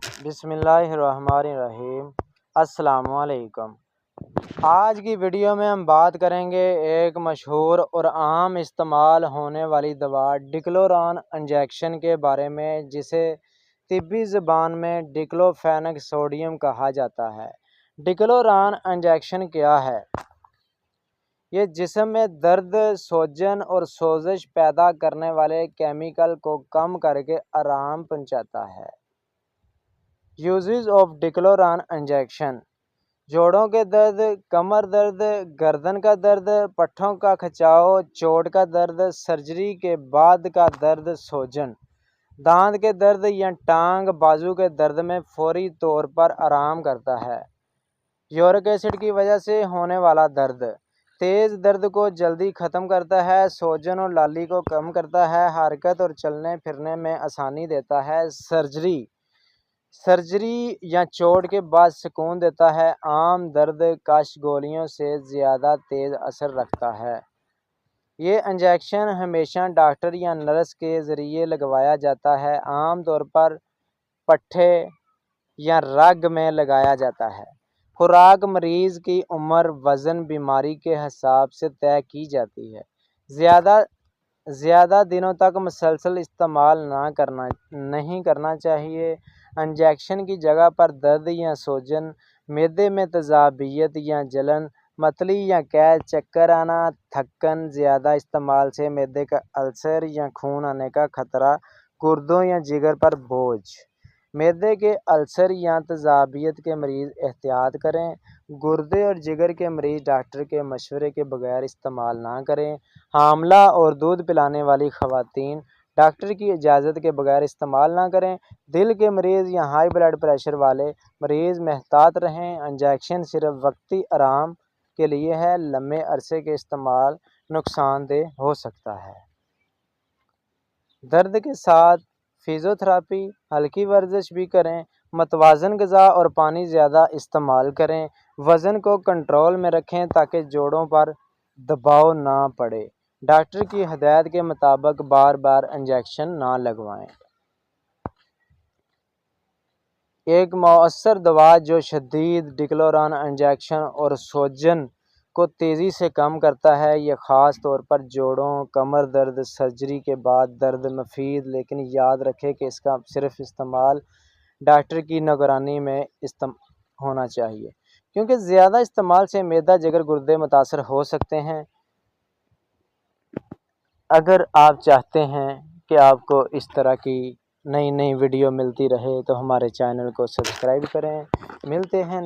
بسم اللہ الرحمن الرحیم۔ السلام علیکم۔ آج کی ویڈیو میں ہم بات کریں گے ایک مشہور اور عام استعمال ہونے والی دوا ڈکلوران انجیکشن کے بارے میں، جسے طبی زبان میں ڈکلوفیناک سوڈیم کہا جاتا ہے۔ ڈکلوران انجیکشن کیا ہے؟ یہ جسم میں درد، سوجن اور سوزش پیدا کرنے والے کیمیکل کو کم کر کے آرام پہنچاتا ہے۔ یوزز آف ڈکلوران انجیکشن: جوڑوں کے درد، کمر درد، گردن کا درد، پٹھوں کا کھچاؤ، چوٹ کا درد، سرجری کے بعد کا درد، سوجن، دانت کے درد یا ٹانگ بازو کے درد میں فوری طور پر آرام کرتا ہے۔ یورک ایسڈ کی وجہ سے ہونے والا درد: تیز درد کو جلدی ختم کرتا ہے، سوجن اور لالی کو کم کرتا ہے، حرکت اور چلنے پھرنے میں آسانی دیتا ہے۔ سرجری یا چوٹ کے بعد سکون دیتا ہے۔ عام درد کش گولیوں سے زیادہ تیز اثر رکھتا ہے۔ یہ انجیکشن ہمیشہ ڈاکٹر یا نرس کے ذریعے لگوایا جاتا ہے، عام طور پر پٹھے یا رگ میں لگایا جاتا ہے۔ خوراک: مریض کی عمر، وزن، بیماری کے حساب سے طے کی جاتی ہے۔ زیادہ دنوں تک مسلسل استعمال نہیں کرنا چاہیے۔ انجیکشن کی جگہ پر درد یا سوجن، معدے میں تیزابیت یا جلن، متلی یا قے، چکر آنا، تھکن، زیادہ استعمال سے معدے کا السر یا خون آنے کا خطرہ، گردوں یا جگر پر بوجھ۔ معدے کے السر یا تیزابیت کے مریض احتیاط کریں۔ گردے اور جگر کے مریض ڈاکٹر کے مشورے کے بغیر استعمال نہ کریں۔ حاملہ اور دودھ پلانے والی خواتین ڈاکٹر کی اجازت کے بغیر استعمال نہ کریں۔ دل کے مریض یا ہائی بلڈ پریشر والے مریض محتاط رہیں۔ انجیکشن صرف وقتی آرام کے لیے ہے، لمبے عرصے کے استعمال نقصان دہ ہو سکتا ہے۔ درد کے ساتھ فزیوتھراپی، ہلکی ورزش بھی کریں۔ متوازن غذا اور پانی زیادہ استعمال کریں۔ وزن کو کنٹرول میں رکھیں تاکہ جوڑوں پر دباؤ نہ پڑے۔ ڈاکٹر کی ہدایت کے مطابق بار بار انجیکشن نہ لگوائیں۔ ایک مؤثر دوا جو شدید ڈکلوران انجیکشن اور سوجن کو تیزی سے کم کرتا ہے، یہ خاص طور پر جوڑوں، کمر درد، سرجری کے بعد درد مفید، لیکن یاد رکھیں کہ اس کا صرف استعمال ڈاکٹر کی نگرانی میں ہونا چاہیے، کیونکہ زیادہ استعمال سے معدہ، جگر، گردے متاثر ہو سکتے ہیں۔ اگر آپ چاہتے ہیں کہ آپ کو اس طرح کی نئی ویڈیو ملتی رہے تو ہمارے چینل کو سبسکرائب کریں۔ ملتے ہیں